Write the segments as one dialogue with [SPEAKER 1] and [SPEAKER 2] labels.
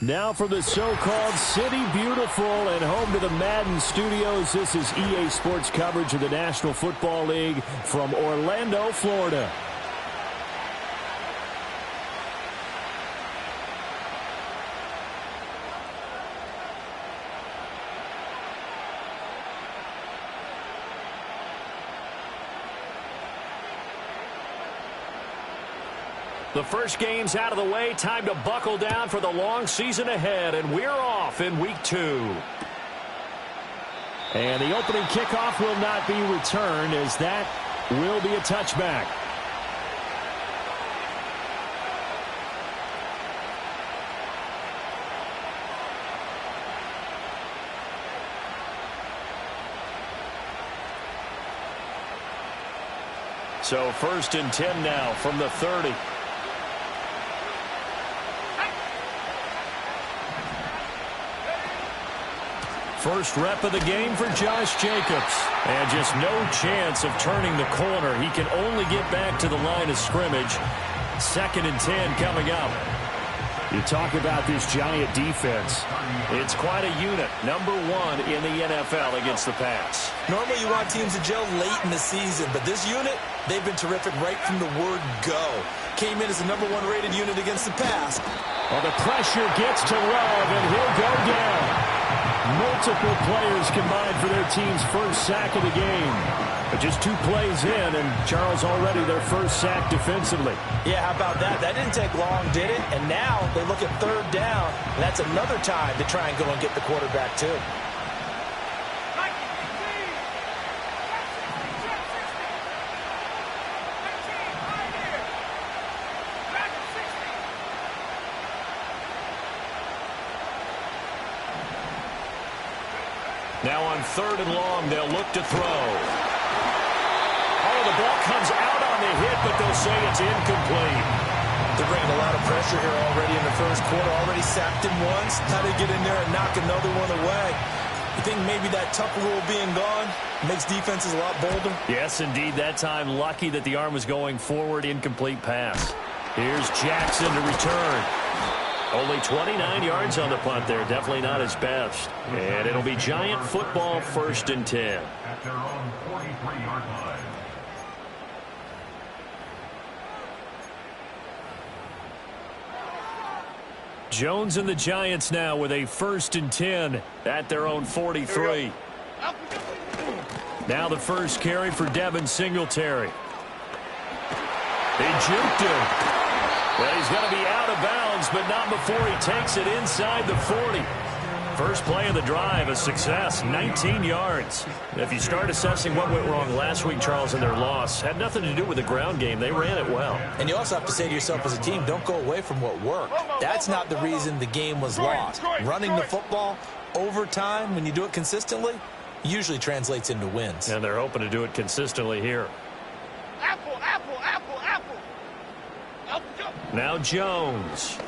[SPEAKER 1] Now from the so-called City Beautiful and home to the Madden Studios, this is EA Sports coverage of the National Football League from Orlando, Florida. The first game's out of the way. Time to buckle down for the long season ahead, and we're off in Week 2. And the opening kickoff will not be returned, as that will be a touchback. So 1st and 10 now from the 30. First rep of the game for Josh Jacobs. And just no chance of turning the corner. He can only get back to the line of scrimmage. 2nd and 10 coming up. You talk about this Giant defense. It's quite a unit. Number 1 in the NFL against the pass.
[SPEAKER 2] Normally you want teams to gel late in the season, but this unit, they've been terrific right from the word go. Came in as the number 1 rated unit against the pass.
[SPEAKER 1] Well, the pressure gets to Love, and he'll go down. Multiple players combined for their team's first sack of the game. But just 2 plays in, and Charles already their first sack defensively.
[SPEAKER 2] Yeah, how about that? That didn't take long, did it? And now they look at 3rd down, and that's another time to try and go and get the quarterback, too.
[SPEAKER 1] Now on 3rd and long, they'll look to throw. Oh, the ball comes out on the hit, but they'll say it's incomplete.
[SPEAKER 2] They're bringing a lot of pressure here already in the first quarter. Already sacked him once. How to get in there and knock another one away. You think maybe that tough rule being gone makes defenses a lot bolder?
[SPEAKER 1] Yes, indeed. That time, lucky that the arm was going forward. Incomplete pass. Here's Jackson to return. Only 29 yards on the punt there. Definitely not his best. And it'll be Giant football, 1st and 10.
[SPEAKER 3] At their own 43-yard line.
[SPEAKER 1] Jones and the Giants now with a 1st and 10 at their own 43. Now the first carry for Devin Singletary. They juked him. Well, he's going to be out of bounds, but not before he takes it inside the 40. First play of the drive, a success, 19 yards. If you start assessing what went wrong last week, Charles, in their loss, had nothing to do with the ground game. They ran it well.
[SPEAKER 2] And you also have to say to yourself as a team, don't go away from what worked. That's not the reason the game was lost. Running the football over time, when you do it consistently, usually translates into wins.
[SPEAKER 1] And they're hoping to do it consistently here.
[SPEAKER 4] Apple, apple, apple, apple.
[SPEAKER 1] Now Jones.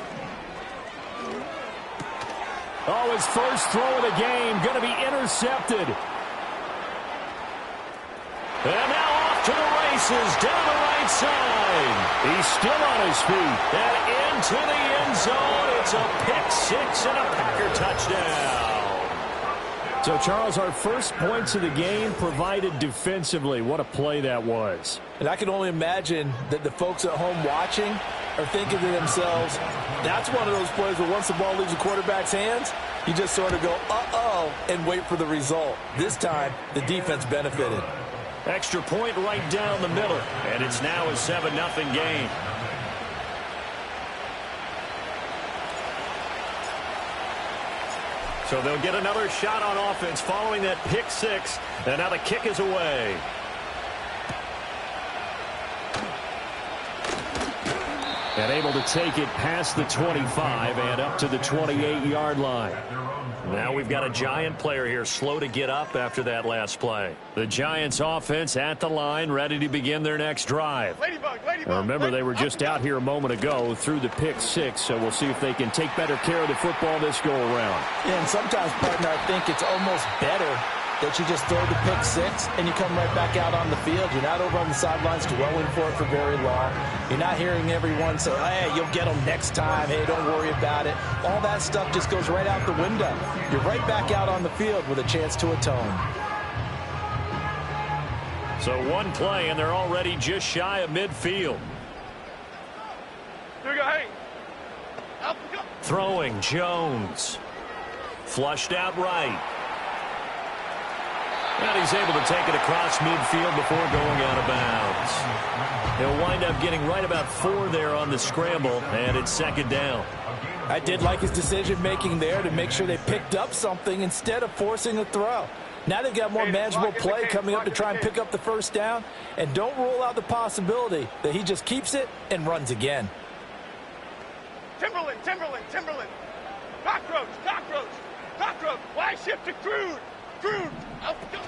[SPEAKER 1] Oh, his first throw of the game going to be intercepted. And now off to the races down the right side. He's still on his feet. And into the end zone. It's a pick 6 and a Packer touchdown. So, Charles, our first points of the game provided defensively. What a play that was.
[SPEAKER 2] And I can only imagine that the folks at home watching are thinking to themselves, that's one of those plays where once the ball leaves the quarterback's hands, you just sort of go, uh-oh, and wait for the result. This time, the defense benefited.
[SPEAKER 1] Extra point right down the middle, and it's now a 7-0 game. So they'll get another shot on offense following that pick 6, and now the kick is away. And able to take it past the 25 and up to the 28-yard line. Now we've got a Giant player here slow to get up after that last play. The Giants offense at the line, ready to begin their next drive. Remember, they were just out here a moment ago through the pick six, so we'll see if they can take better care of the football this go around.
[SPEAKER 2] Yeah, and sometimes, partner, I think it's almost better that you just throw the pick six and you come right back out on the field. You're not over on the sidelines dwelling for it for very long. You're not hearing everyone say, hey, you'll get them next time. Hey, don't worry about it. All that stuff just goes right out the window. You're right back out on the field with a chance to atone.
[SPEAKER 1] So one play, and they're already just shy of midfield.
[SPEAKER 4] Here we go, hey. Up, go.
[SPEAKER 1] Throwing, Jones. Flushed out right. And he's able to take it across midfield before going out of bounds. He'll wind up getting right about 4 there on the scramble, and it's second down.
[SPEAKER 2] I did like his decision-making there to make sure they picked up something instead of forcing a throw. Now they've got more manageable play coming up to try and pick up the first down, and don't rule out the possibility that he just keeps it and runs again.
[SPEAKER 4] Timberland. Cockroach. Why shift to Crude? Up, go.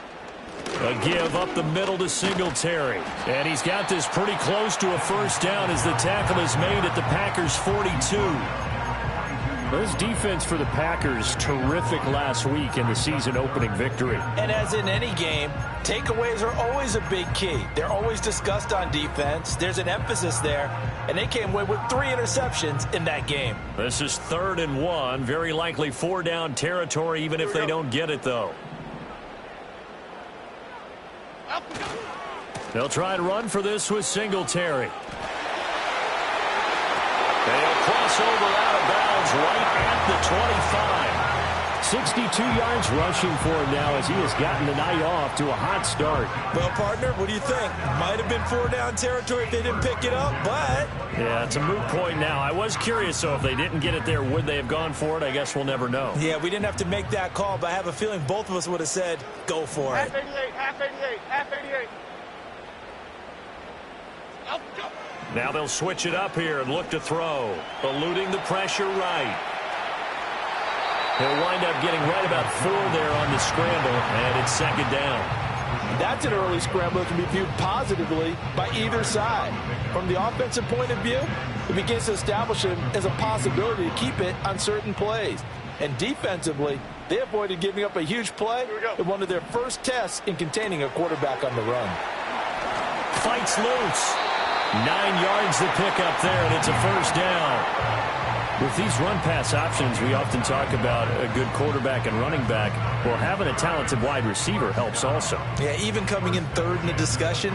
[SPEAKER 1] A give up the middle to Singletary. And he's got this pretty close to a first down as the tackle is made at the Packers' 42. This defense for the Packers, terrific last week in the season-opening victory.
[SPEAKER 2] And as in any game, takeaways are always a big key. They're always discussed on defense. There's an emphasis there, and they came away with 3 interceptions in that game.
[SPEAKER 1] This is 3rd and 1, very likely 4-down territory, even if they don't get it, though.
[SPEAKER 4] Up, go.
[SPEAKER 1] They'll try and run for this with Singletary. They'll cross over out of bounds right at the 25. 62 yards rushing for him now as he has gotten the night off to a hot start.
[SPEAKER 2] Well, partner, what do you think? Might have been 4-down territory if they didn't pick it up, but...
[SPEAKER 1] Yeah, it's a moot point now. I was curious, so if they didn't get it there, would they have gone for it? I guess we'll never know.
[SPEAKER 2] Yeah, we didn't have to make that call, but I have a feeling both of us would have said, go for it.
[SPEAKER 4] Half 88. Up, go.
[SPEAKER 1] Now they'll switch it up here and look to throw. Eluding the pressure right. He'll wind up getting right about 4 there on the scramble, and it's second down.
[SPEAKER 2] That's an early scramble that can be viewed positively by either side. From the offensive point of view, it begins to establish him as a possibility to keep it on certain plays. And defensively, they avoided giving up a huge play in one of their first tests in containing a quarterback on the run.
[SPEAKER 1] Fights loose. 9 yards to pick up there, and it's a first down. With these run-pass options, we often talk about a good quarterback and running back. Well, having a talented wide receiver helps also.
[SPEAKER 2] Yeah, even coming in third in the discussion,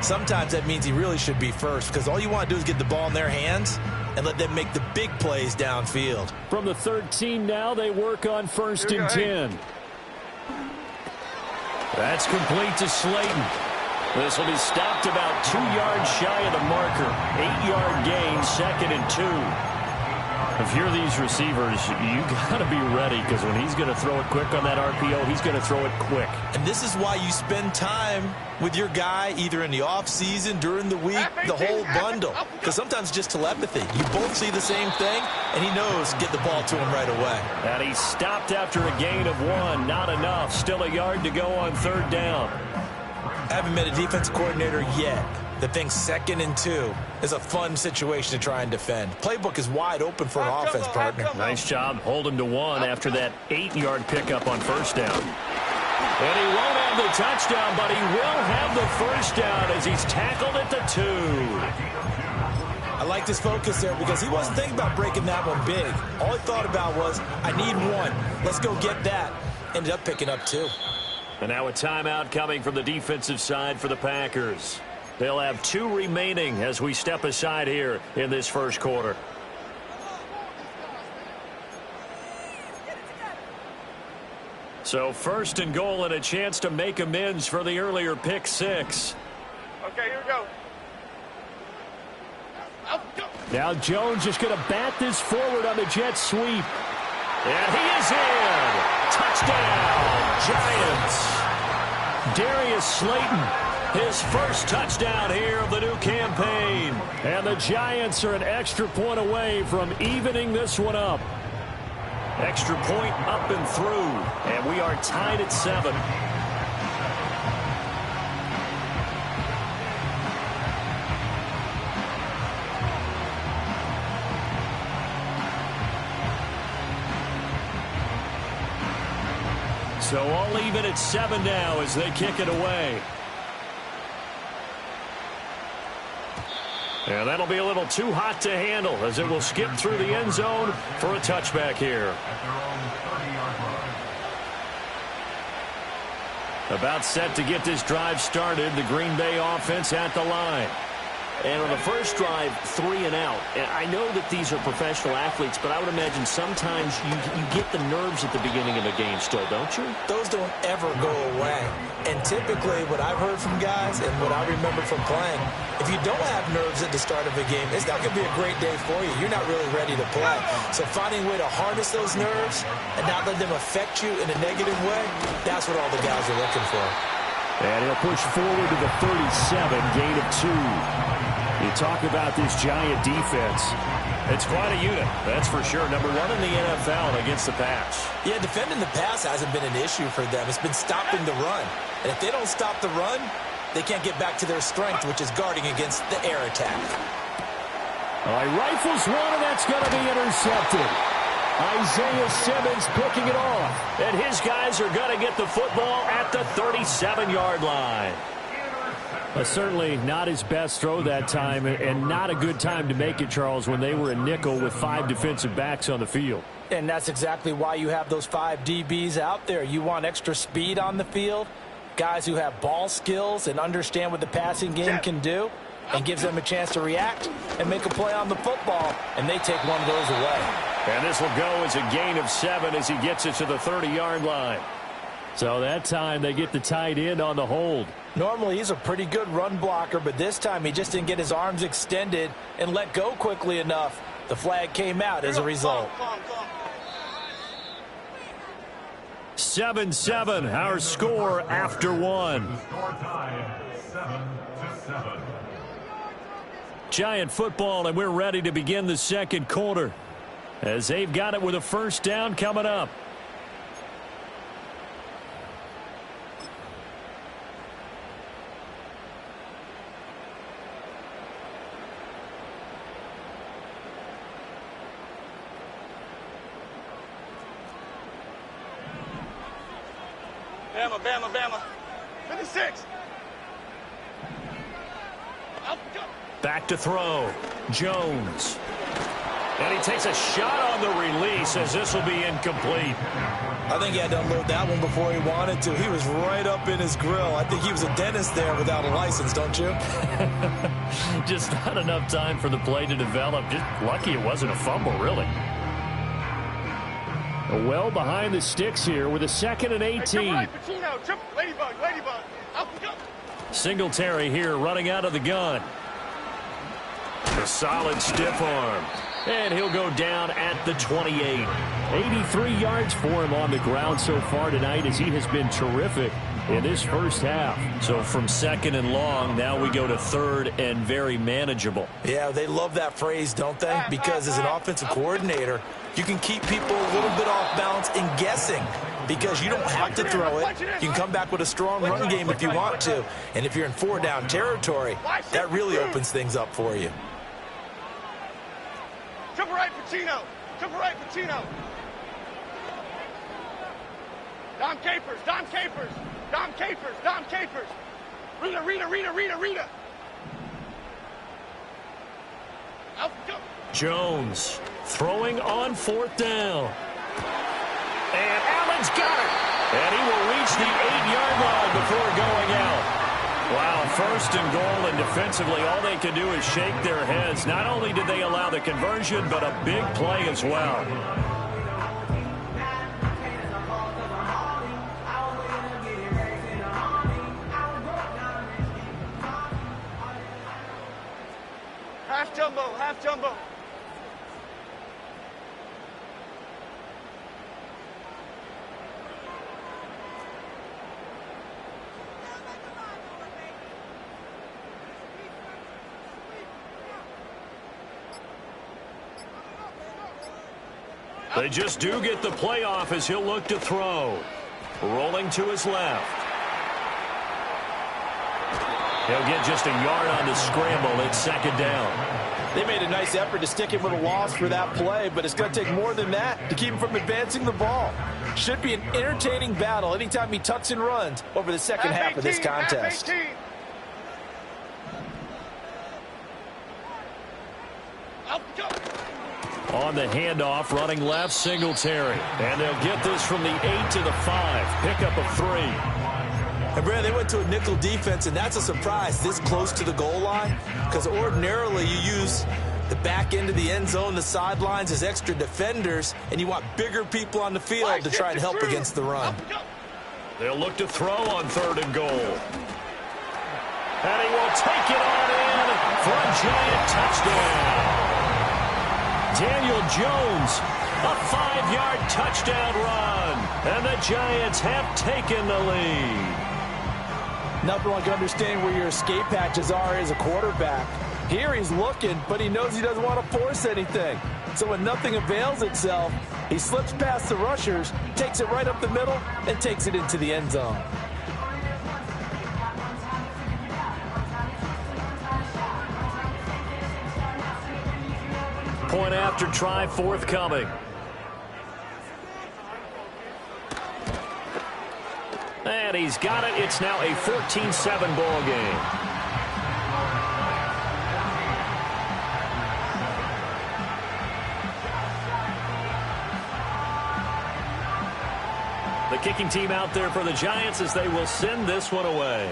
[SPEAKER 2] sometimes that means he really should be first because all you want to do is get the ball in their hands and let them make the big plays downfield.
[SPEAKER 1] From the 13 now, they work on 1st and 10. That's complete to Slayton. This will be stopped about 2 yards shy of the marker. 8-yard gain, 2nd and 2. If you're these receivers, you got to be ready because when he's going to throw it quick on that RPO, he's going to throw it quick.
[SPEAKER 2] And this is why you spend time with your guy either in the offseason, during the week, the whole bundle. Because sometimes it's just telepathy. You both see the same thing, and he knows get the ball to him right away.
[SPEAKER 1] And he stopped after a gain of 1. Not enough. Still a yard to go on 3rd down.
[SPEAKER 2] I haven't met a defensive coordinator yet that thinks 2nd and 2 is a fun situation to try and defend. Playbook is wide open for an offense, partner.
[SPEAKER 1] Nice job holding to 1 after that 8-yard pickup on 1st down. And he won't have the touchdown, but he will have the first down as he's tackled at the 2.
[SPEAKER 2] I like this focus there because he wasn't thinking about breaking that one big. All he thought about was, I need 1. Let's go get that. Ended up picking up 2.
[SPEAKER 1] And now a timeout coming from the defensive side for the Packers. They'll have 2 remaining as we step aside here in this first quarter. So 1st and goal and a chance to make amends for the earlier pick 6.
[SPEAKER 4] Okay, here we go. Up, go.
[SPEAKER 1] Now Jones is going to bat this forward on the jet sweep. And he is in. Touchdown, Giants. Darius Slayton, his first touchdown here of the new campaign. And the Giants are an extra point away from evening this one up. Extra point up and through, and we are tied at 7. So all even at 7 now as they kick it away. And that'll be a little too hot to handle as it will skip through the end zone for a touchback here. About set to get this drive started, the Green Bay offense at the line.
[SPEAKER 5] And on the first drive, 3 and out. And I know that these are professional athletes, but I would imagine sometimes you get the nerves at the beginning of a game still, don't you?
[SPEAKER 2] Those don't ever go away. And typically what I've heard from guys and what I remember from playing, if you don't have nerves at the start of a game, it's not going to be a great day for you. You're not really ready to play. So finding a way to harness those nerves and not let them affect you in a negative way, that's what all the guys are looking for.
[SPEAKER 1] And he'll push forward to the 37, gain of 2. You talk about this Giant defense. It's quite a unit, that's for sure. Number 1 in the NFL against the pass.
[SPEAKER 2] Yeah, defending the pass hasn't been an issue for them. It's been stopping the run. And if they don't stop the run, they can't get back to their strength, which is guarding against the air attack.
[SPEAKER 1] All right, rifles one, and that's going to be intercepted. Isaiah Simmons picking it off. And his guys are going to get the football at the 37-yard line. Certainly not his best throw that time, and not a good time to make it, Charles, when they were a nickel with 5 defensive backs on the field.
[SPEAKER 2] And that's exactly why you have those 5 DBs out there. You want extra speed on the field, guys who have ball skills and understand what the passing game can do, and gives them a chance to react and make a play on the football, and they take one of those away.
[SPEAKER 1] And this will go as a gain of 7 as he gets it to the 30-yard line. So that time they get the tight end on the hold.
[SPEAKER 2] Normally he's a pretty good run blocker, but this time he just didn't get his arms extended and let go quickly enough. The flag came out as a result.
[SPEAKER 1] 7-7, our score after 1.
[SPEAKER 3] Score tied 7-7.
[SPEAKER 1] Giant football, and we're ready to begin the second quarter as they've got it with a first down coming up.
[SPEAKER 4] Bama, Bama, Bama. 56. Out, go.
[SPEAKER 1] Back to throw. Jones. And he takes a shot on the release as this will be incomplete.
[SPEAKER 2] I think he had to unload that one before he wanted to. He was right up in his grill. I think he was a dentist there without a license, don't you?
[SPEAKER 1] Just not enough time for the play to develop. Just lucky it wasn't a fumble, really. Well behind the sticks here with a 2nd and 18.
[SPEAKER 4] Right, Pacino, triple, ladybug, ladybug. Out, go.
[SPEAKER 1] Singletary here running out of the gun. A solid stiff arm. And he'll go down at the 28. 83 yards for him on the ground so far tonight as he has been terrific in this first half. So from 2nd and long, now we go to 3rd and very manageable.
[SPEAKER 2] Yeah, they love that phrase, don't they? Because as an offensive coordinator, you can keep people a little bit off balance and guessing because you don't have to throw it. You can come back with a strong run game if you want to. And if you're in 4-down territory, that really opens things up for you.
[SPEAKER 4] Triple right, Pacino. Triple right, Pacino. Dom Capers, Dom Capers. Dom Capers, Dom Capers. Rita, Rita, Rita, Rita, Rita. Out, go.
[SPEAKER 1] Jones throwing on 4th down. And Allen's got it. And he will reach the 8-yard line before going out. Wow, 1st and goal, and defensively all they can do is shake their heads. Not only did they allow the conversion, but a big play as well.
[SPEAKER 4] Half jumbo, half jumbo.
[SPEAKER 1] The They just do get the playoff as he'll look to throw. Rolling to his left. He'll get just a yard on the scramble. It's second down.
[SPEAKER 2] They made a nice effort to stick him with a loss for that play, but it's going to take more than that to keep him from advancing the ball. Should be an entertaining battle anytime he tucks and runs over the second half of this contest.
[SPEAKER 1] On the handoff, running left, Singletary. And they'll get this from the 8 to the 5. Pickup of 3.
[SPEAKER 2] And Brad, they went to a nickel defense, and that's a surprise this close to the goal line, because ordinarily you use the back end of the end zone, the sidelines as extra defenders, and you want bigger people on the field to try and help against the run.
[SPEAKER 1] They'll look to throw on 3rd and goal. And he will take it on in for a Giant touchdown. Daniel Jones, a 5-yard touchdown run. And the Giants have taken the lead.
[SPEAKER 2] Nothing like understanding where your escape hatches are as a quarterback. Here he's looking, but he knows he doesn't want to force anything. So when nothing avails itself, he slips past the rushers, takes it right up the middle, and takes it into the end zone.
[SPEAKER 1] Point after try forthcoming. And he's got it. It's now a 14-7 ball game. The kicking team out there for the Giants as they will send this one away.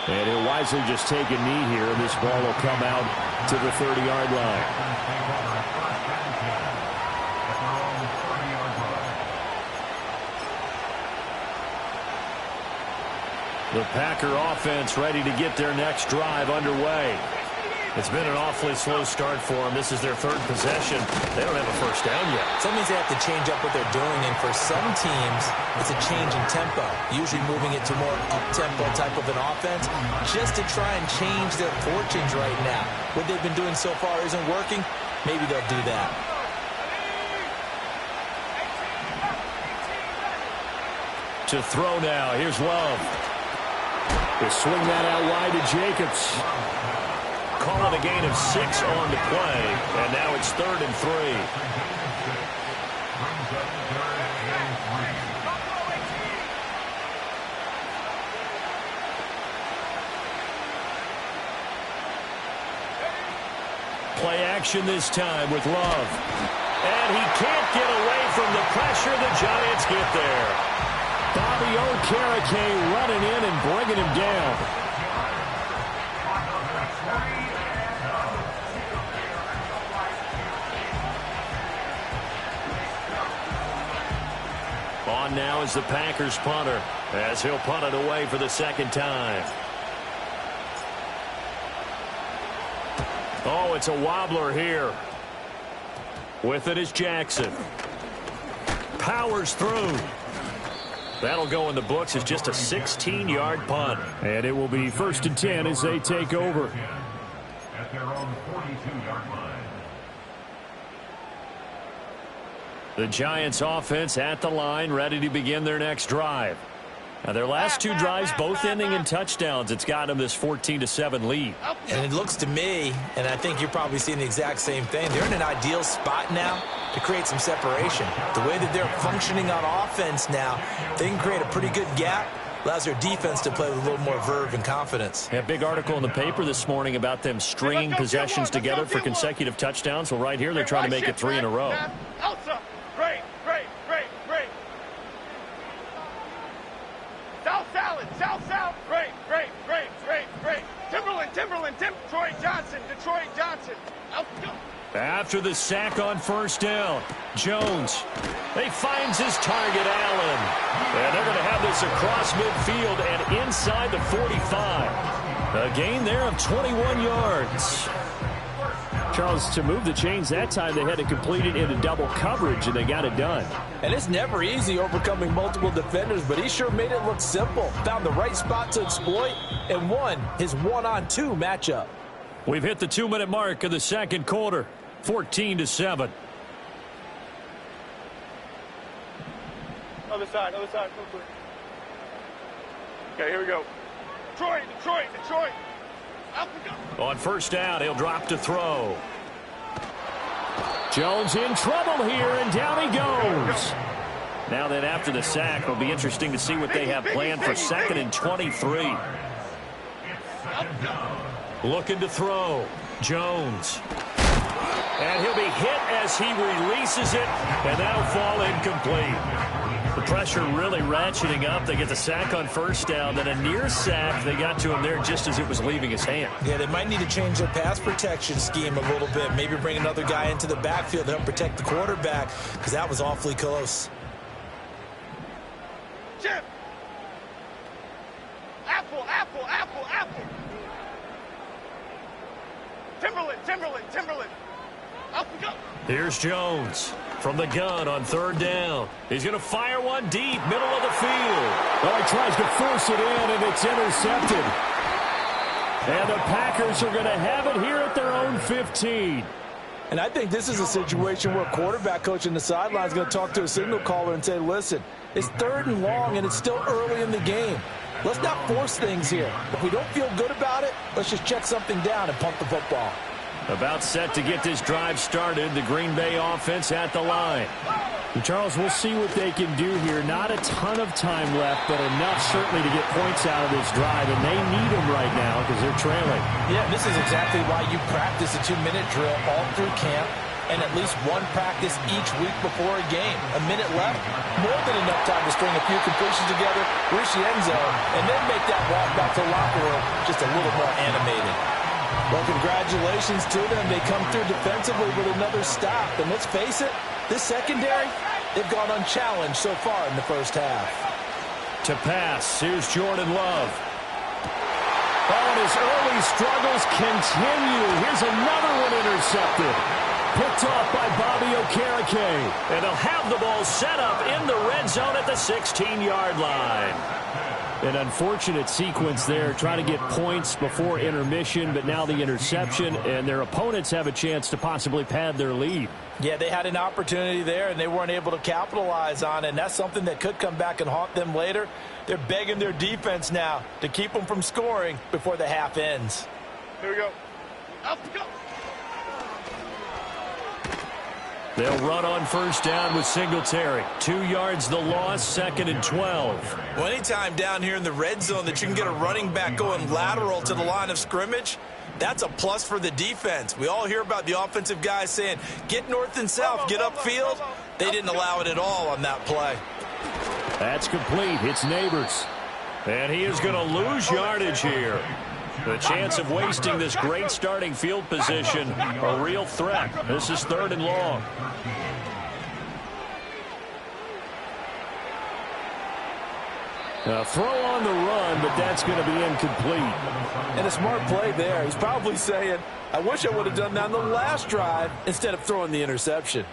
[SPEAKER 5] And he'll wisely just take a knee here, and this ball will come out to the 30-yard line.
[SPEAKER 1] The Packer offense ready to get their next drive underway. It's been an awfully slow start for them. This is their 3rd possession. They don't have a first down yet.
[SPEAKER 2] That means they have to change up what they're doing, and for some teams, it's a change in tempo, usually moving it to more up-tempo type of an offense, just to try and change their fortunes right now. What they've been doing so far isn't working. Maybe they'll do that.
[SPEAKER 1] To throw now. Here's Love.
[SPEAKER 5] They swing that out wide to Jacobs.
[SPEAKER 1] Call it a gain of 6 on the play, and now it's 3rd and 3. Play action this time with Love. And he can't get away from the pressure. The Giants get there.
[SPEAKER 5] Bobby Okereke running in and bringing him down.
[SPEAKER 1] On now is the Packers punter as he'll punt it away for the 2nd time. Oh, it's a wobbler here. With it is Jackson. Powers through. That'll go in the books as just a 16-yard punt.
[SPEAKER 5] And it will be 1st and 10 as they take over.
[SPEAKER 3] At their own 42-yard line.
[SPEAKER 1] The Giants offense at the line, ready to begin their next drive. Now, their last 2 drives both ending in touchdowns. It's got them this 14-7 lead.
[SPEAKER 2] And it looks to me, and I think you're probably seeing the exact same thing, they're in an ideal spot now to create some separation. The way that they're functioning on offense now, they can create a pretty good gap. Allows their defense to play with a little more verve and confidence.
[SPEAKER 1] A big article in the paper this morning about them stringing possessions together for consecutive touchdowns. Well, right here, they're trying to make it 3 in a row.
[SPEAKER 4] Great, great, great, great. South salad, south, south. Great, great, great, great, great. Timberland, Detroit Johnson. Out, go.
[SPEAKER 1] After the sack on 1st down, Jones, he finds his target, Allen. And they're going to have this across midfield and inside the 45. A gain there of 21 yards.
[SPEAKER 5] Charles, to move the chains that time, they had to complete it into double coverage, and they got it done.
[SPEAKER 2] And it's never easy overcoming multiple defenders, but he sure made it look simple. Found the right spot to exploit and won his 1-on-2 matchup.
[SPEAKER 1] We've hit the 2-minute mark of the second quarter. 14-7.
[SPEAKER 4] Other side, quick. Okay, here we go. Detroit. Out we go.
[SPEAKER 1] On first down, he'll drop to throw. Jones in trouble here, and down he goes. Now then, after the sack, it'll be interesting to see what they have planned for 2nd and 23. Looking to throw. Jones. And he'll be hit as he releases it, and that'll fall incomplete. The pressure really ratcheting up. They get the sack on first down, then a near sack. They got to him there just as it was leaving his hand.
[SPEAKER 2] Yeah, they might need to change their pass protection scheme a little bit. Maybe bring another guy into the backfield to help protect the quarterback, because that was awfully close.
[SPEAKER 4] Jim! Apple! Timberland! Up we go!
[SPEAKER 1] Here's Jones from the gun on third down. He's going to fire one deep, middle of the field. Oh, he tries to force it in, and it's intercepted. And the Packers are going to have it here at their own 15.
[SPEAKER 2] And I think this is a situation where a quarterback coach in the sideline is going to talk to a signal caller and say, listen, it's 3rd and long, and it's still early in the game. Let's not force things here. If we don't feel good about it, let's just check something down and pump the football.
[SPEAKER 1] About set to get this drive started. The Green Bay offense at the line.
[SPEAKER 5] And Charles, we'll see what they can do here. Not a ton of time left, but enough certainly to get points out of this drive, and they need them right now because they're trailing.
[SPEAKER 2] Yeah, this is exactly why you practice a 2-minute drill all through camp and at least one practice each week before a game. A minute left, more than enough time to string a few completions together, reach the end zone, and then make that walk back to the locker room just a little more animated. Well, congratulations to them. They come through defensively with another stop. And let's face it, this secondary, they've gone unchallenged so far in the first half.
[SPEAKER 1] To pass, here's Jordan Love. Oh, and his early struggles continue. Here's another one intercepted. Picked off by Bobby Okereke. And they'll have the ball set up in the red zone at the 16-yard line.
[SPEAKER 5] An unfortunate sequence there, trying to get points before intermission, but now the interception, and their opponents have a chance to possibly pad their lead.
[SPEAKER 2] Yeah, they had an opportunity there, and they weren't able to capitalize on it, and that's something that could come back and haunt them later. They're begging their defense now to keep them from scoring before the half ends.
[SPEAKER 4] Here we go. Up we go.
[SPEAKER 1] They'll run on first down with Singletary. 2 yards the loss, 2nd and 12.
[SPEAKER 2] Well, anytime down here in the red zone that you can get a running back going lateral to the line of scrimmage, that's a plus for the defense. We all hear about the offensive guys saying, get north and south, get upfield. They didn't allow it at all on that play.
[SPEAKER 1] That's complete. It's Neighbors. And he is going to lose yardage here. The chance of wasting this great starting field position, a real threat. This is 3rd and long. A throw on the run, but that's going to be incomplete.
[SPEAKER 2] And a smart play there. He's probably saying, I wish I would have done that on the last drive instead of throwing the interception.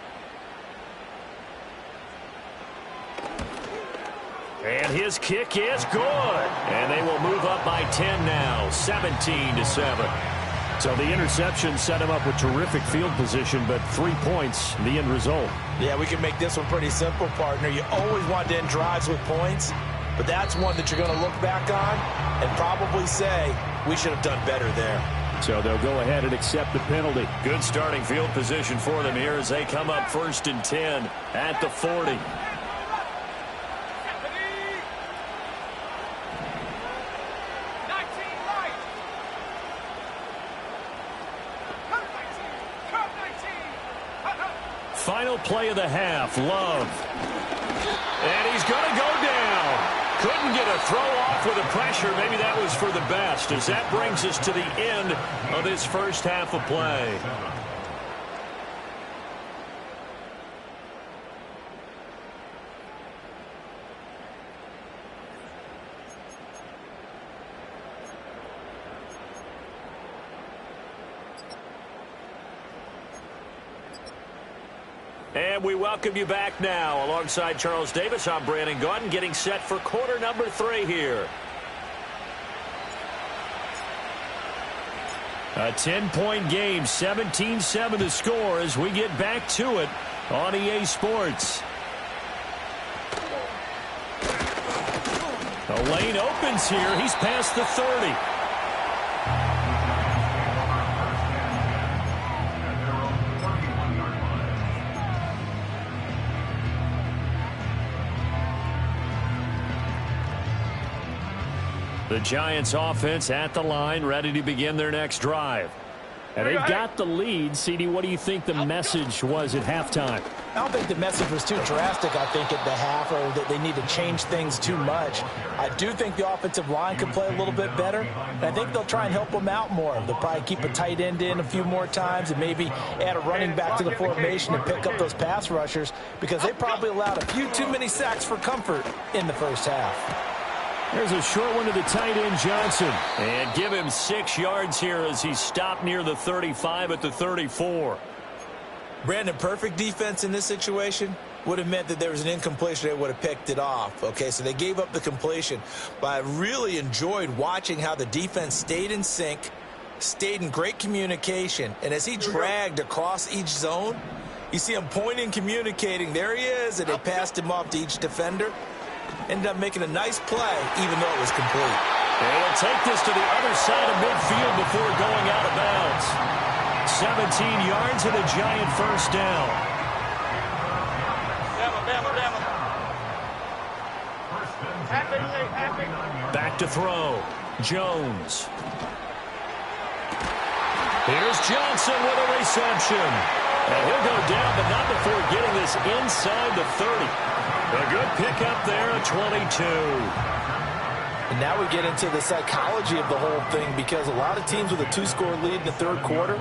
[SPEAKER 1] And his kick is good. And they will move up by 10 now, 17-7. So the interception set him up with terrific field position, but 3 points, the end result.
[SPEAKER 2] Yeah, we can make this one pretty simple, partner. You always want to end drives with points, but that's one that you're going to look back on and probably say, we should have done better there.
[SPEAKER 5] So they'll go ahead and accept the penalty.
[SPEAKER 1] Good starting field position for them here as they come up 1st and 10 at the 40. Final play of the half, Love. And he's going to go down. Couldn't get a throw off with the pressure. Maybe that was for the best, as that brings us to the end of this first half of play. And we welcome you back now. Alongside Charles Davis, I'm Brandon Gaudin, getting set for quarter number 3 here. A 10-point game, 17-7 the score as we get back to it on EA Sports. The lane opens here. He's past the 30. The Giants offense at the line, ready to begin their next drive. And they've got the lead. CD, what do you think the message was at halftime?
[SPEAKER 2] I don't think the message was too drastic, I think, at the half, or that they need to change things too much. I do think the offensive line can play a little bit better, and I think they'll try and help them out more. They'll probably keep a tight end in a few more times and maybe add a running back to the formation and pick up those pass rushers, because they probably allowed a few too many sacks for comfort in the first half.
[SPEAKER 1] There's a short one to the tight end, Johnson. And give him 6 yards here as he stopped near the 35 at the 34.
[SPEAKER 2] Brandon, perfect defense in this situation would have meant that there was an incompletion. They would have picked it off. Okay, so they gave up the completion. But I really enjoyed watching how the defense stayed in sync, stayed in great communication. And as he dragged across each zone, you see him pointing, communicating. There he is, and they passed him off to each defender. Ended up making a nice play, even though it was complete.
[SPEAKER 1] And he'll take this to the other side of midfield before going out of bounds. 17 yards and a Giant first down. Back to throw. Jones. Here's Johnson with a reception. And he'll go down, but not before getting this inside the 30. A good pickup there at 22.
[SPEAKER 2] And now we get into the psychology of the whole thing, because a lot of teams with a 2-score lead in the third quarter,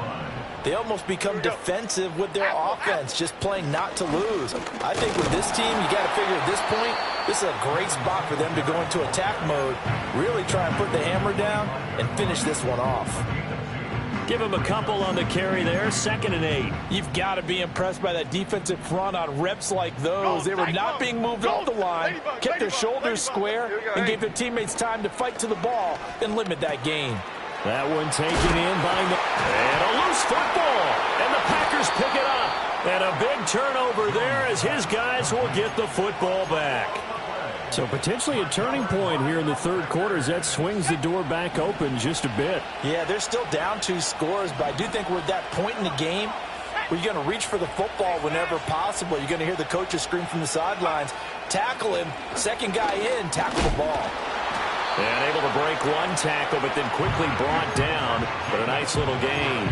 [SPEAKER 2] they almost become defensive with their offense, just playing not to lose. I think with this team, you got to figure at this point, this is a great spot for them to go into attack mode, really try and put the hammer down and finish this one off.
[SPEAKER 1] Give him a couple on the carry there, 2nd and 8.
[SPEAKER 2] You've got to be impressed by that defensive front on reps like those. They were not being moved off the line, kept their shoulders square, and gave their teammates time to fight to the ball and limit that gain.
[SPEAKER 1] That one taken in by and a loose football, and the Packers pick it up. And a big turnover there as his guys will get the football back. So potentially a turning point here in the third quarter as that swings the door back open just a bit.
[SPEAKER 2] Yeah, they're still down 2 scores, but I do think we're at that point in the game where you're going to reach for the football whenever possible. You're going to hear the coaches scream from the sidelines, tackle him, second guy in, tackle the ball.
[SPEAKER 1] And able to break one tackle, but then quickly brought down, but a nice little gain.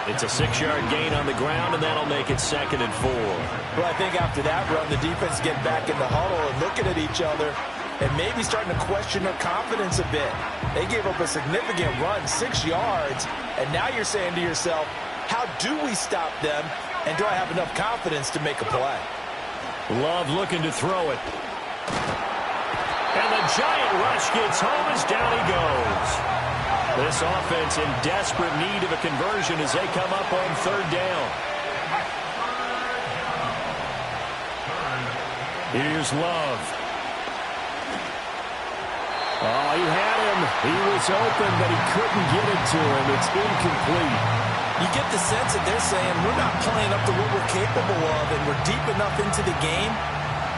[SPEAKER 1] It's a 6-yard gain on the ground, and that'll make it 2nd and 4.
[SPEAKER 2] Well, I think after that run, the defense get back in the huddle and looking at each other and maybe starting to question their confidence a bit. They gave up a significant run, 6 yards, and now you're saying to yourself, how do we stop them, and do I have enough confidence to make a play?
[SPEAKER 1] Love looking to throw it. And the Giant rush gets home as down he goes. This offense in desperate need of a conversion as they come up on 3rd down. Here's Love. Oh, he had him. He was open, but he couldn't get it to him. It's incomplete.
[SPEAKER 2] You get the sense that they're saying we're not playing up to what we're capable of, and we're deep enough into the game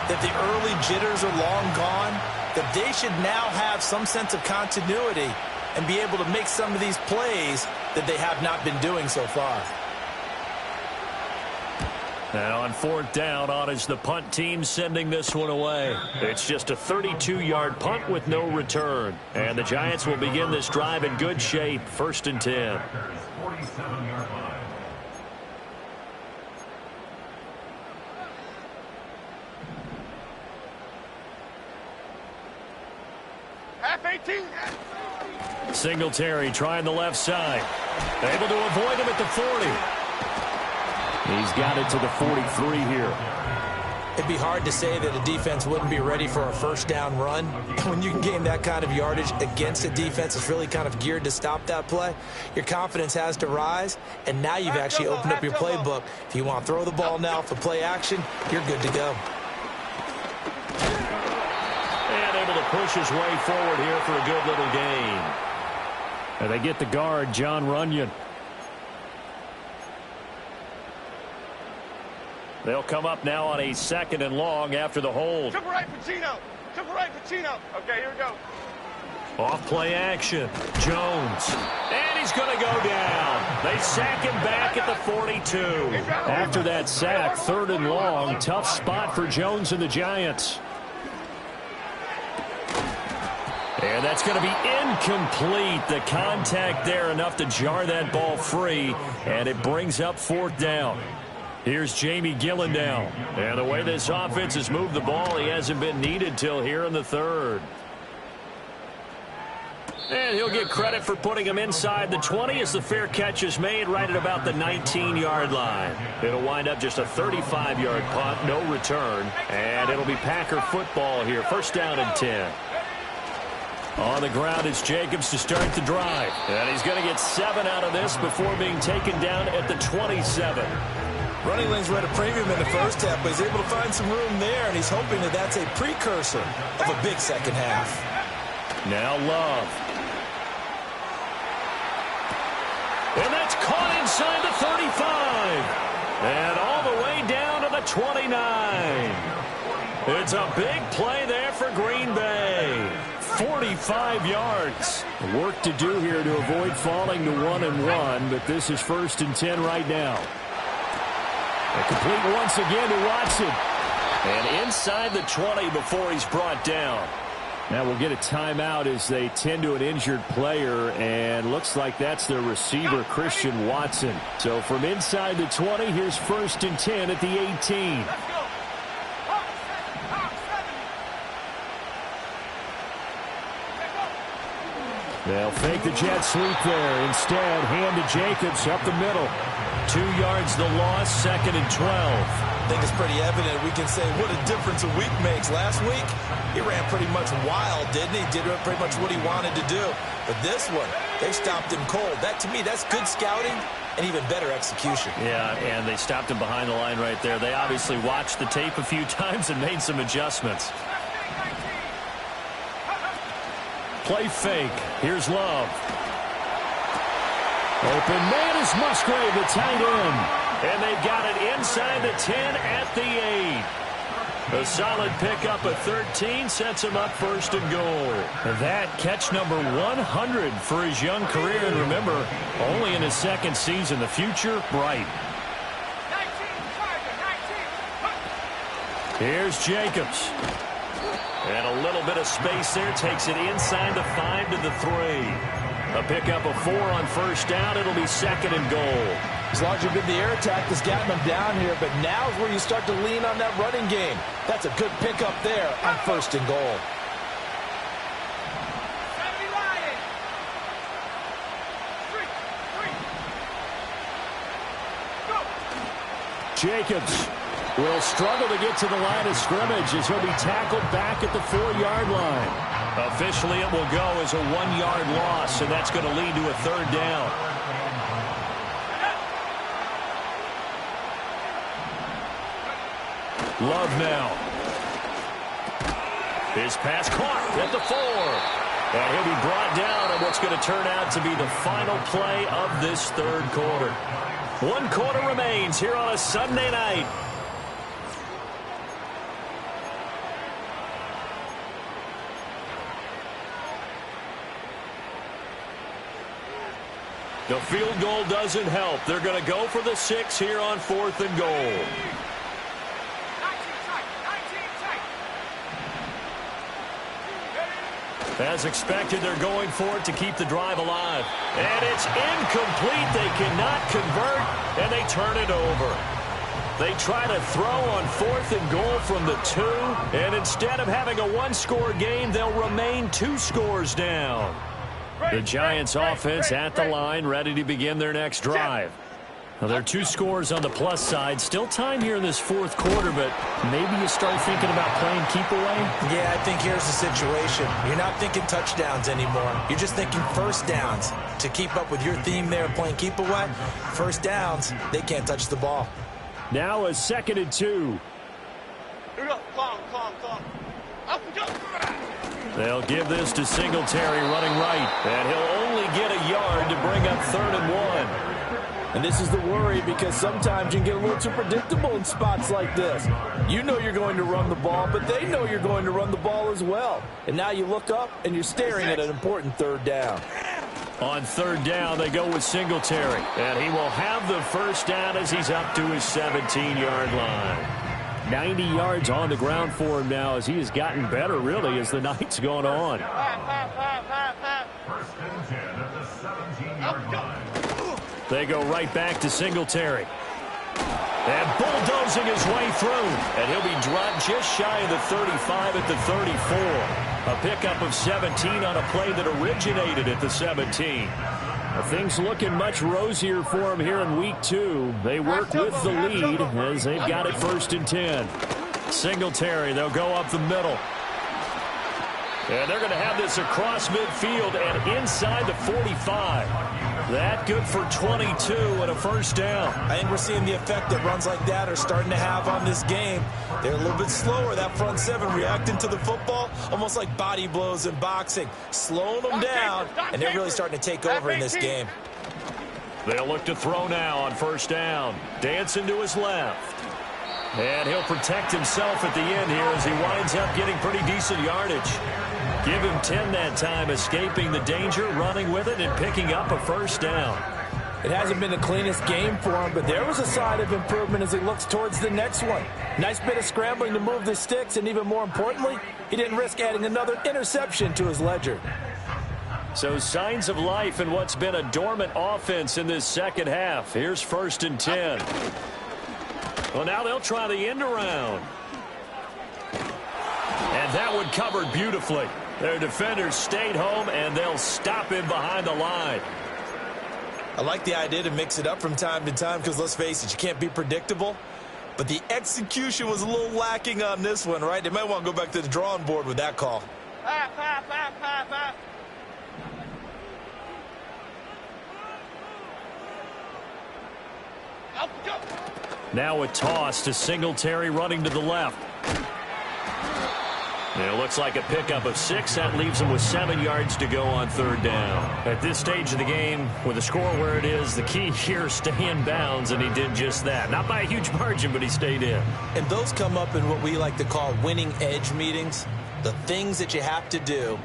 [SPEAKER 2] that the early jitters are long gone, that they should now have some sense of continuity and be able to make some of these plays that they have not been doing so far.
[SPEAKER 1] And on 4th down, on is the punt team sending this one away. It's just a 32-yard punt with no return. And the Giants will begin this drive in good shape, 1st and 10.
[SPEAKER 3] 47-yard line.
[SPEAKER 4] Half 18.
[SPEAKER 1] Singletary trying the left side. Able to avoid him at the 40. He's got it to the 43 here.
[SPEAKER 2] It'd be hard to say that a defense wouldn't be ready for a 1st down run. When you can gain that kind of yardage against a defense that's really kind of geared to stop that play, your confidence has to rise, and now you've actually opened up your playbook. If you want to throw the ball now for play action, you're good to go.
[SPEAKER 1] And able to push his way forward here for a good little gain. And they get the guard, John Runyon. They'll come up now on a 2nd and long after the hold.
[SPEAKER 4] Triple right, Pacino. Triple right, Pacino. Okay, here we go.
[SPEAKER 1] Off play action. Jones. And he's going to go down. They sack him back at the 42. After that sack, 3rd and long. Tough spot for Jones and the Giants. And that's going to be incomplete. The contact there enough to jar that ball free. And it brings up 4th down. Here's Jamie Gillen now. And the way this offense has moved the ball, he hasn't been needed till here in the 3rd. And he'll get credit for putting him inside the 20 as the fair catch is made right at about the 19-yard line. It'll wind up just a 35-yard punt, no return. And it'll be Packer football here. 1st down and 10. On the ground is Jacobs to start the drive. And he's going to get 7 out of this before being taken down at the 27.
[SPEAKER 2] Running lanes were at a premium in the first half, but he's able to find some room there, and he's hoping that that's a precursor of a big second half.
[SPEAKER 1] Now Love. And that's caught inside the 35. And all the way down to the 29. It's a big play there for Green Bay. 45 yards. Work to do here to avoid falling to 1-1, but this is 1st and 10 right now. A complete once again to Watson. And inside the 20 before he's brought down. Now we'll get a timeout as they tend to an injured player, and looks like that's their receiver, Christian Watson. So from inside the 20, here's 1st and 10 at the 18. They'll fake the jet sweep there. Instead, hand to Jacobs up the middle. 2 yards the loss, 2nd and 12.
[SPEAKER 2] I think it's pretty evident. We can say what a difference a week makes. Last week, he ran pretty much wild, didn't he? Did pretty much what he wanted to do. But this one, they stopped him cold. That, to me, that's good scouting and even better execution.
[SPEAKER 1] Yeah, and they stopped him behind the line right there. They obviously watched the tape a few times and made some adjustments. Play fake. Here's Love. Open man is Musgrave, the tight end. And they've got it inside the 10 at the 8. A solid pickup of 13 sets him up 1st and goal. And that catch number 100 for his young career. And remember, only in his 2nd season. The future bright. Here's Jacobs. And a little bit of space there. Takes it inside the 5 to the 3. A pickup of 4 on 1st down. It'll be 2nd and goal.
[SPEAKER 2] As long as you've been the air attack that's gotten them down here, but now is where you start to lean on that running game. That's a good pickup there on 1st and goal.
[SPEAKER 1] Jacobs will struggle to get to the line of scrimmage as he'll be tackled back at the 4-yard line. Officially, it will go as a 1-yard loss, and that's going to lead to a 3rd down. Love now. His pass caught at the 4. And he'll be brought down on what's going to turn out to be the final play of this 3rd quarter. 1 quarter remains here on a Sunday night. The field goal doesn't help. They're going to go for the 6 here on 4th and goal. As expected, they're going for it to keep the drive alive. And it's incomplete. They cannot convert, and they turn it over. They try to throw on 4th and goal from the 2, and instead of having a 1-score game, they'll remain 2 scores down. The Giants offense at the line, ready to begin their next drive. Now, there are 2 scores on the plus side. Still time here in this 4th quarter, but maybe you start thinking about playing keep away?
[SPEAKER 2] Yeah, I think here's the situation. You're not thinking touchdowns anymore. You're just thinking 1st downs. To keep up with your theme there of playing keep away, 1st downs, they can't touch the ball.
[SPEAKER 1] Now a 2nd and 2.
[SPEAKER 4] Here we go. Calm. Up and go.
[SPEAKER 1] They'll give this to Singletary running right. And he'll only get a yard to bring up 3rd and 1.
[SPEAKER 2] And this is the worry because sometimes you can get a little too predictable in spots like this. You know you're going to run the ball, but they know you're going to run the ball as well. And now you look up and you're staring at an important 3rd down.
[SPEAKER 1] On 3rd down, they go with Singletary. And he will have the first down as he's up to his 17-yard line. 90 yards on the ground for him now as he has gotten better, really, as the night's gone on.
[SPEAKER 3] 1st and 10 at the 17-yard line.
[SPEAKER 1] They go right back to Singletary. And bulldozing his way through. And he'll be dropped just shy of the 35 at the 34. A pickup of 17 on a play that originated at the 17. Things looking much rosier for him here in week 2. They work with the lead as they've got it 1st and 10. Singletary, they'll go up the middle. And they're going to have this across midfield and inside the 45. That good for 22 and a first down.
[SPEAKER 2] I think we're seeing the effect that runs like that are starting to have on this game. They're a little bit slower, that front 7, reacting to the football, almost like body blows in boxing, slowing them down, and they're really starting to take over in this game.
[SPEAKER 1] They'll look to throw now on 1st down. Dancing to his left. And he'll protect himself at the end here as he winds up getting pretty decent yardage. Give him 10 that time, escaping the danger, running with it, and picking up a first down.
[SPEAKER 2] It hasn't been the cleanest game for him, but there was a sign of improvement as he looks towards the next one. Nice bit of scrambling to move the sticks, and even more importantly, he didn't risk adding another interception to his ledger.
[SPEAKER 1] So signs of life in what's been a dormant offense in this second half. Here's 1st and 10. Well, now they'll try the end around. And that one covered beautifully. Their defenders stayed home, and they'll stop him behind the line.
[SPEAKER 2] I like the idea to mix it up from time to time because, let's face it, you can't be predictable. But the execution was a little lacking on this one, right? They might want to go back to the drawing board with that call.
[SPEAKER 1] Now a toss to Singletary running to the left. And it looks like a pickup of 6. That leaves him with 7 yards to go on 3rd down. At this stage of the game, with the score where it is, the key here is stay in bounds, and he did just that. Not by a huge margin, but he stayed in.
[SPEAKER 2] And those come up in what we like to call winning edge meetings. The things that you have to do,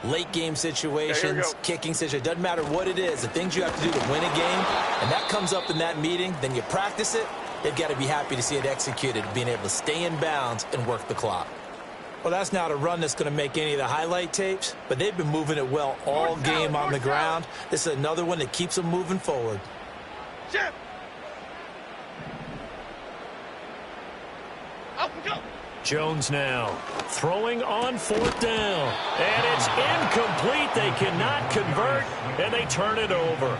[SPEAKER 2] late game situations, kicking situations, doesn't matter what it is, the things you have to do to win a game, and that comes up in that meeting, then you practice it, they've got to be happy to see it executed, being able to stay in bounds and work the clock. Well, that's not a run that's going to make any of the highlight tapes, but they've been moving it well all game on the ground. This is another one that keeps them moving forward.
[SPEAKER 4] Jim. Up and go.
[SPEAKER 1] Jones now throwing on 4th down. And it's incomplete. They cannot convert, and they turn it over.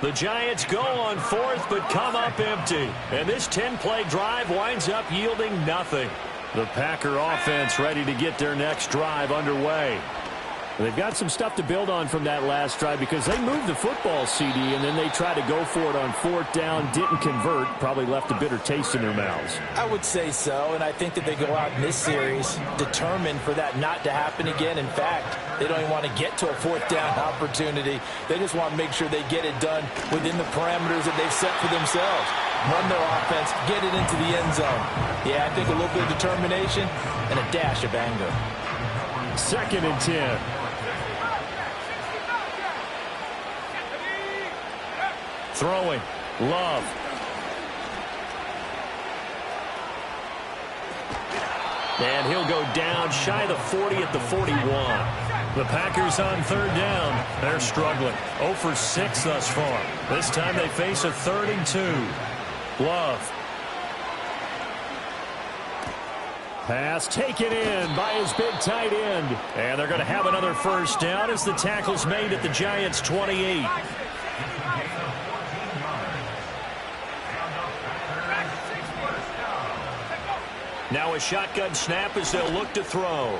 [SPEAKER 1] The Giants go on 4th, but come up empty. And this 10-play drive winds up yielding nothing. The Packer offense ready to get their next drive underway. They've got some stuff to build on from that last drive because they moved the football, CD, and then they tried to go for it on 4th down, didn't convert, probably left a bitter taste in their mouths.
[SPEAKER 2] I would say so, and I think that they go out in this series determined for that not to happen again. In fact, they don't even want to get to a 4th down opportunity. They just want to make sure they get it done within the parameters that they've set for themselves. Run their offense, get it into the end zone. Yeah, I think a little bit of determination and a dash of anger.
[SPEAKER 1] 2nd and 10. Throwing. Love. And he'll go down shy of the 40 at the 41. The Packers on 3rd down. They're struggling. 0 for 6 thus far. This time they face a 3rd and 2. Love. Pass taken in by his big tight end. And they're going to have another first down as the tackle's made at the Giants' 28. Now a shotgun snap as they'll look to throw.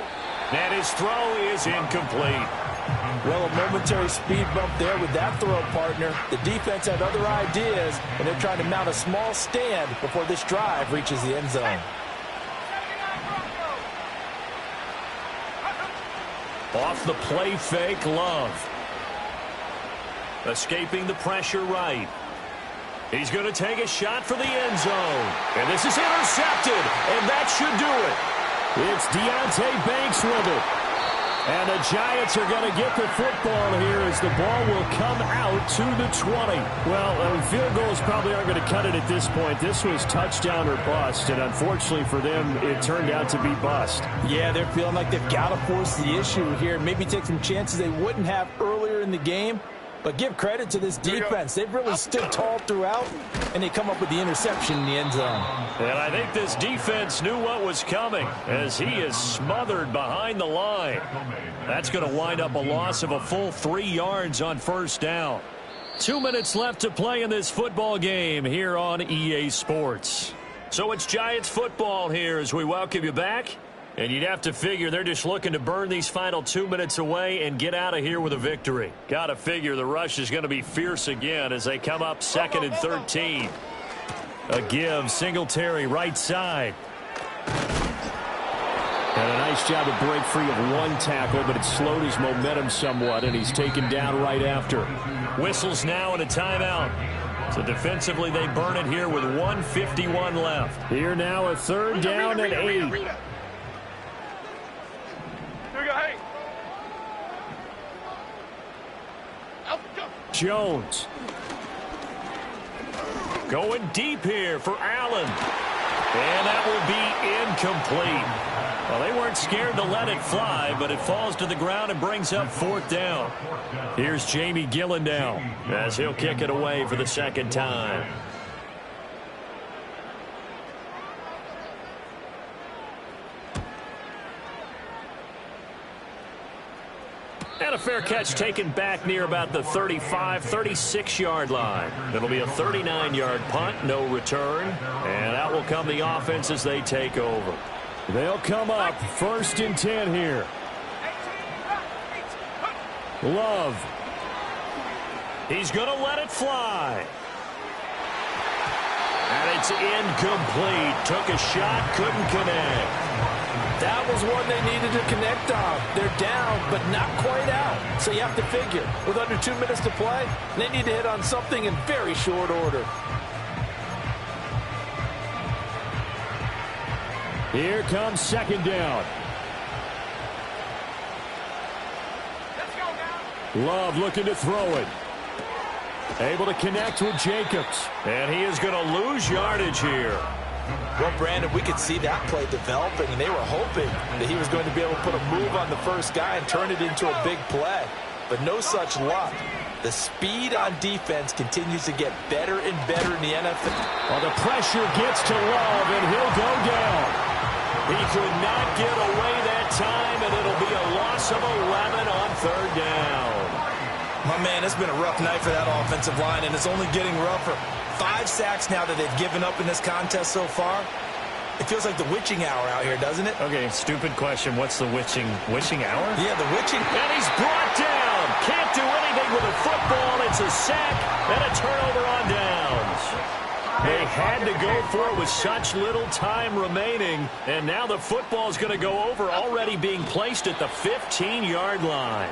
[SPEAKER 1] And his throw is incomplete.
[SPEAKER 2] Well, a momentary speed bump there with that throw, partner. The defense had other ideas, and they're trying to mount a small stand before this drive reaches the end zone.
[SPEAKER 1] Off the play fake, Love. Escaping the pressure right. He's going to take a shot for the end zone. And this is intercepted, and that should do it. It's Deonte Banks with it. And the Giants are going to get the football here as the ball will come out to the 20. Well, field goals probably aren't going to cut it at this point. This was touchdown or bust, and unfortunately for them, it turned out to be bust.
[SPEAKER 2] Yeah, they're feeling like they've got to force the issue here. Maybe take some chances they wouldn't have earlier in the game. But give credit to this defense. They've really stood tall throughout, and they come up with the interception in the end zone.
[SPEAKER 1] And I think this defense knew what was coming as he is smothered behind the line. That's going to wind up a loss of a full 3 yards on first down. 2 minutes left to play in this football game here on EA Sports. So it's Giants football here as we welcome you back. And you'd have to figure they're just looking to burn these final 2 minutes away and get out of here with a victory. Got to figure the rush is going to be fierce again as they come up 2nd and 13. A give, Singletary right side. And a nice job to break free of one tackle, but it slowed his momentum somewhat, and he's taken down right after. Whistles now and a timeout. So defensively they burn it here with 1:51 left. Here now a 3rd down and 8. Jones. Going deep here for Allen. And that will be incomplete. Well, they weren't scared to let it fly, but it falls to the ground and brings up 4th down. Here's Jamie Gillen now as he'll kick it away for the 2nd time. And a fair catch taken back near about the 35, 36-yard line. It'll be a 39-yard punt, no return. And out will come the offense as they take over. They'll come up 1st and 10 here. Love. He's going to let it fly. And it's incomplete. Took a shot, couldn't connect.
[SPEAKER 2] That was one they needed to connect on. They're down, but not quite out. So you have to figure, with under 2 minutes to play, they need to hit on something in very short order.
[SPEAKER 1] Here comes 2nd down.
[SPEAKER 4] Let's go now.
[SPEAKER 1] Love looking to throw it. Able to connect with Jacobs. And he is going to lose yardage here.
[SPEAKER 2] Well, Brandon, we could see that play developing, and they were hoping that he was going to be able to put a move on the first guy and turn it into a big play. But no such luck. The speed on defense continues to get better and better in the NFL.
[SPEAKER 1] Well, the pressure gets to Love, and he'll go down. He could not get away that time, and it'll be a loss of 11 on 3rd down.
[SPEAKER 2] My man, it's been a rough night for that offensive line, and it's only getting rougher. 5 sacks now that they've given up in this contest so far. It feels like the witching hour out here, doesn't it?
[SPEAKER 1] Okay, stupid question. What's the witching hour?
[SPEAKER 2] Yeah, the witching.
[SPEAKER 1] And he's brought down. Can't do anything with a football. It's a sack and a turnover on downs. They had to go for it with such little time remaining, and now the football's going to go over, already being placed at the 15-yard line.